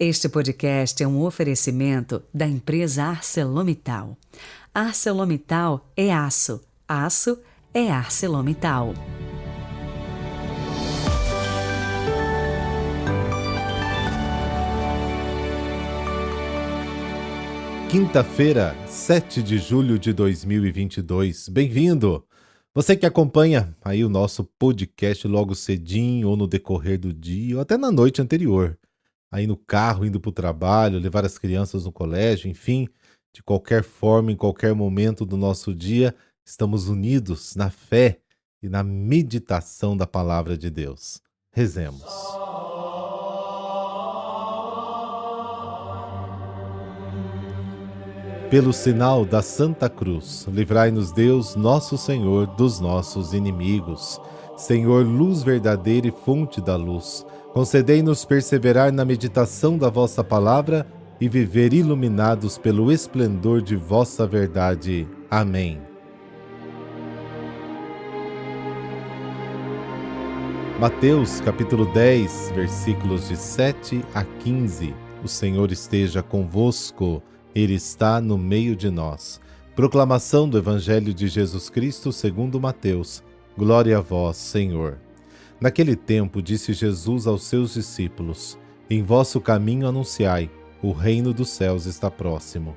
Este podcast é um oferecimento da empresa ArcelorMittal. ArcelorMittal é aço, aço é ArcelorMittal. Quinta-feira, 7 de julho de 2022. Bem-vindo! Você que acompanha aí o nosso podcast logo cedinho ou no decorrer do dia ou até na noite anterior. Aí no carro, indo para o trabalho, levar as crianças no colégio, enfim, de qualquer forma, em qualquer momento do nosso dia, estamos unidos na fé e na meditação da palavra de Deus. Rezemos. Pelo sinal da Santa Cruz, livrai-nos Deus, nosso Senhor, dos nossos inimigos. Senhor, luz verdadeira e fonte da luz, concedei-nos perseverar na meditação da vossa palavra e viver iluminados pelo esplendor de vossa verdade. Amém. Mateus, capítulo 10, versículos de 7 a 15. O Senhor esteja convosco. Ele está no meio de nós. Proclamação do Evangelho de Jesus Cristo segundo Mateus. Glória a vós, Senhor. Naquele tempo disse Jesus aos seus discípulos: Em vosso caminho anunciai, o reino dos céus está próximo.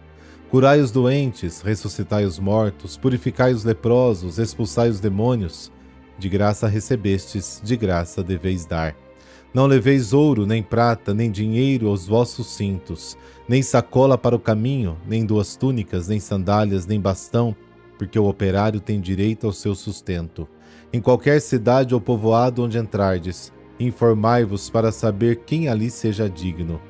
Curai os doentes, ressuscitai os mortos, purificai os leprosos, expulsai os demônios. De graça recebestes, de graça deveis dar. Não leveis ouro, nem prata, nem dinheiro aos vossos cintos, nem sacola para o caminho, nem duas túnicas, nem sandálias, nem bastão, porque o operário tem direito ao seu sustento. Em qualquer cidade ou povoado onde entrardes, informai-vos para saber quem ali seja digno.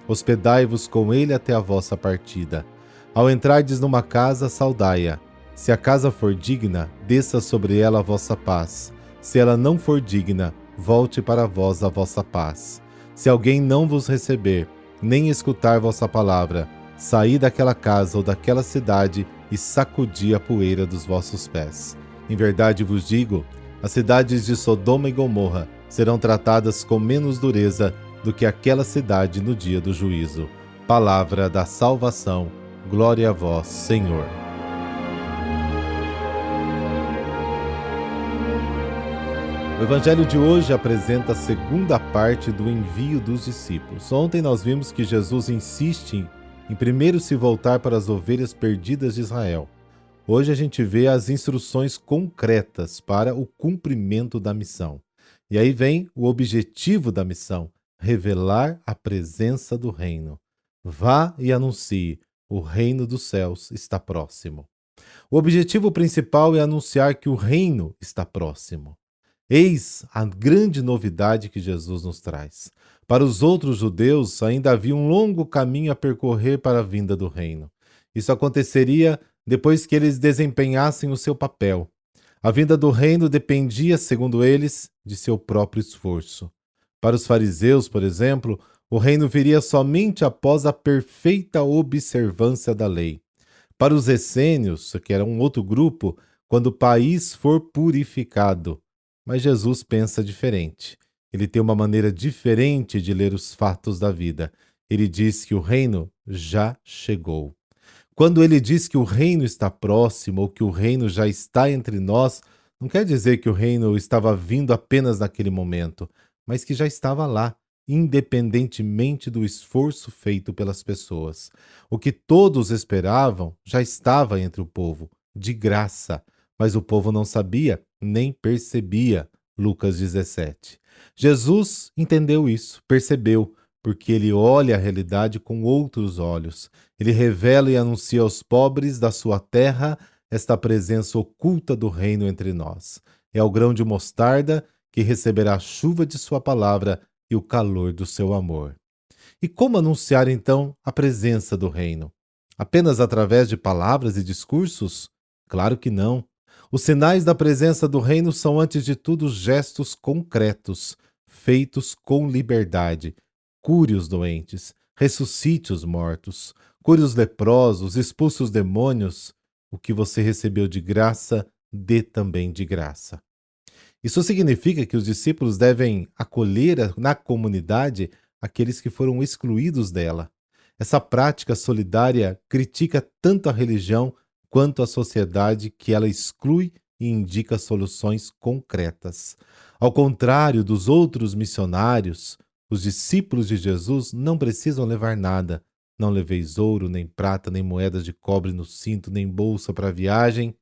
Hospedai-vos com ele até a vossa partida. Ao entrardes numa casa, saudai-a. Se a casa for digna, desça sobre ela a vossa paz. Se ela não for digna, volte para vós a vossa paz. Se alguém não vos receber, nem escutar vossa palavra, saí daquela casa ou daquela cidade e sacudi a poeira dos vossos pés. Em verdade vos digo, as cidades de Sodoma e Gomorra serão tratadas com menos dureza do que aquela cidade no dia do juízo. Palavra da salvação. Glória a vós, Senhor. O Evangelho de hoje apresenta a segunda parte do envio dos discípulos. Ontem nós vimos que Jesus insiste em primeiro se voltar para as ovelhas perdidas de Israel. Hoje a gente vê as instruções concretas para o cumprimento da missão. E aí vem o objetivo da missão: revelar a presença do reino. Vá e anuncie, o reino dos céus está próximo. O objetivo principal é anunciar que o reino está próximo. Eis a grande novidade que Jesus nos traz. Para os outros judeus, ainda havia um longo caminho a percorrer para a vinda do reino. Isso aconteceria depois que eles desempenhassem o seu papel. A vinda do reino dependia, segundo eles, de seu próprio esforço. Para os fariseus, por exemplo, o reino viria somente após a perfeita observância da lei. Para os essênios, que era um outro grupo, quando o país for purificado. Mas Jesus pensa diferente. Ele tem uma maneira diferente de ler os fatos da vida. Ele diz que o reino já chegou. Quando ele diz que o reino está próximo ou que o reino já está entre nós, não quer dizer que o reino estava vindo apenas naquele momento, mas que já estava lá, independentemente do esforço feito pelas pessoas. O que todos esperavam já estava entre o povo, de graça. Mas o povo não sabia, nem percebia. Lucas 17. Jesus entendeu isso, percebeu, porque ele olha a realidade com outros olhos. Ele revela e anuncia aos pobres da sua terra esta presença oculta do reino entre nós. É o grão de mostarda que receberá a chuva de sua palavra e o calor do seu amor. E como anunciar, então, a presença do reino? Apenas através de palavras e discursos? Claro que não. Os sinais da presença do reino são, antes de tudo, gestos concretos, feitos com liberdade. Cure os doentes, ressuscite os mortos, cure os leprosos, expulse os demônios. O que você recebeu de graça, dê também de graça. Isso significa que os discípulos devem acolher na comunidade aqueles que foram excluídos dela. Essa prática solidária critica tanto a religião quanto a sociedade que ela exclui e indica soluções concretas. Ao contrário dos outros missionários, os discípulos de Jesus não precisam levar nada. Não leveis ouro, nem prata, nem moedas de cobre no cinto, nem bolsa para viagem.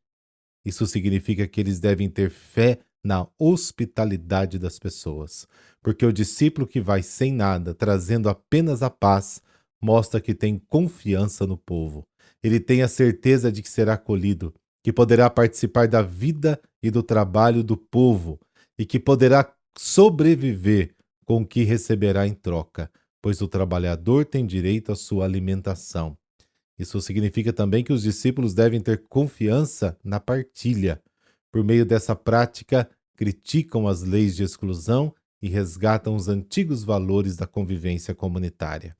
Isso significa que eles devem ter fé na hospitalidade das pessoas, porque o discípulo que vai sem nada, trazendo apenas a paz, mostra que tem confiança no povo. Ele tem a certeza de que será acolhido, que poderá participar da vida e do trabalho do povo e que poderá sobreviver com o que receberá em troca, pois o trabalhador tem direito à sua alimentação. Isso significa também que os discípulos devem ter confiança na partilha. Por meio dessa prática, criticam as leis de exclusão e resgatam os antigos valores da convivência comunitária.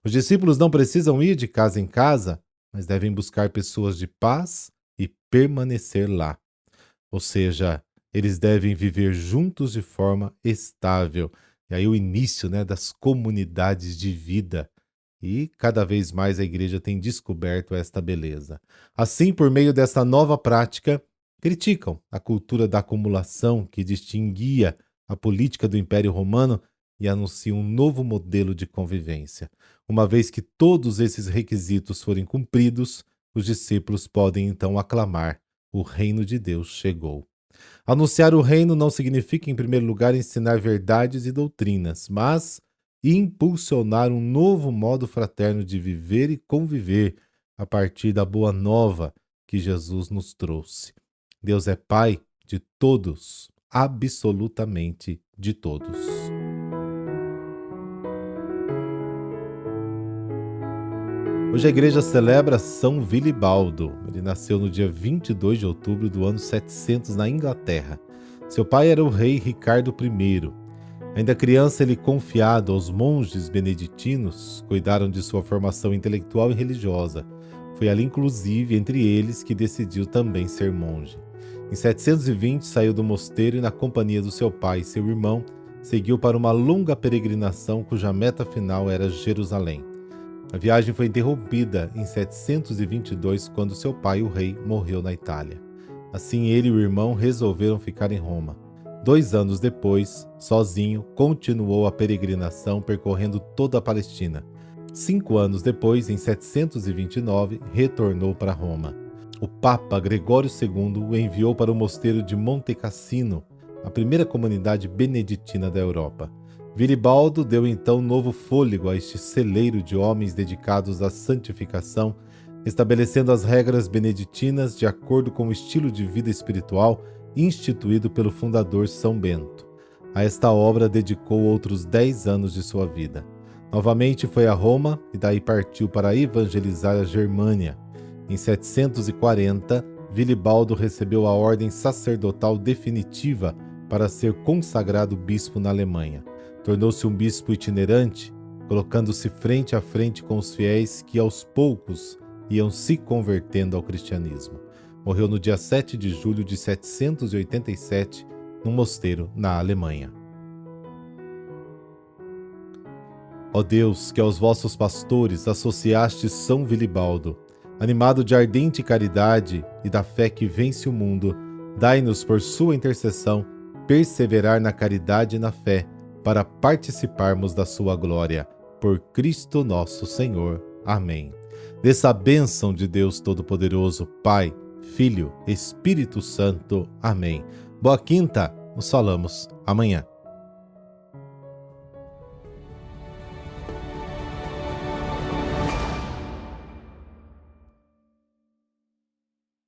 Os discípulos não precisam ir de casa em casa, mas devem buscar pessoas de paz e permanecer lá. Ou seja, eles devem viver juntos de forma estável. E aí o início, das comunidades de vida. E cada vez mais a igreja tem descoberto esta beleza. Assim, por meio dessa nova prática, criticam a cultura da acumulação que distinguia a política do Império Romano e anunciam um novo modelo de convivência. Uma vez que todos esses requisitos forem cumpridos, os discípulos podem então aclamar: o reino de Deus chegou. Anunciar o reino não significa, em primeiro lugar, ensinar verdades e doutrinas, mas impulsionar um novo modo fraterno de viver e conviver a partir da boa nova que Jesus nos trouxe. Deus é Pai de todos, absolutamente de todos. Hoje a igreja celebra São Vilibaldo. Ele nasceu no dia 22 de outubro do ano 700 na Inglaterra. Seu pai era o rei Ricardo I. Ainda criança, ele, confiado aos monges beneditinos, cuidaram de sua formação intelectual e religiosa. Foi ali, inclusive, entre eles, que decidiu também ser monge. Em 720, saiu do mosteiro e, na companhia do seu pai e seu irmão, seguiu para uma longa peregrinação cuja meta final era Jerusalém. A viagem foi interrompida em 722, quando seu pai, o rei, morreu na Itália. Assim, ele e o irmão resolveram ficar em Roma. 2 anos depois, sozinho, continuou a peregrinação percorrendo toda a Palestina. 5 anos depois, em 729, retornou para Roma. O Papa Gregório II o enviou para o mosteiro de Monte Cassino, a primeira comunidade beneditina da Europa. Vilibaldo deu então novo fôlego a este celeiro de homens dedicados à santificação, estabelecendo as regras beneditinas de acordo com o estilo de vida espiritual instituído pelo fundador São Bento. A esta obra dedicou outros 10 anos de sua vida. Novamente foi a Roma e daí partiu para evangelizar a Germânia. Em 740, Vilibaldo recebeu a ordem sacerdotal definitiva para ser consagrado bispo na Alemanha. Tornou-se um bispo itinerante, colocando-se frente a frente com os fiéis que aos poucos iam se convertendo ao cristianismo. Morreu no dia 7 de julho de 787, num mosteiro na Alemanha. Ó Deus, que aos vossos pastores associastes São Vilibaldo, animado de ardente caridade e da fé que vence o mundo, dai-nos por sua intercessão perseverar na caridade e na fé, para participarmos da sua glória. Por Cristo nosso Senhor. Amém. Dessa bênção de Deus Todo-Poderoso, Pai, Filho, Espírito Santo. Amém. Boa quinta, nos falamos amanhã.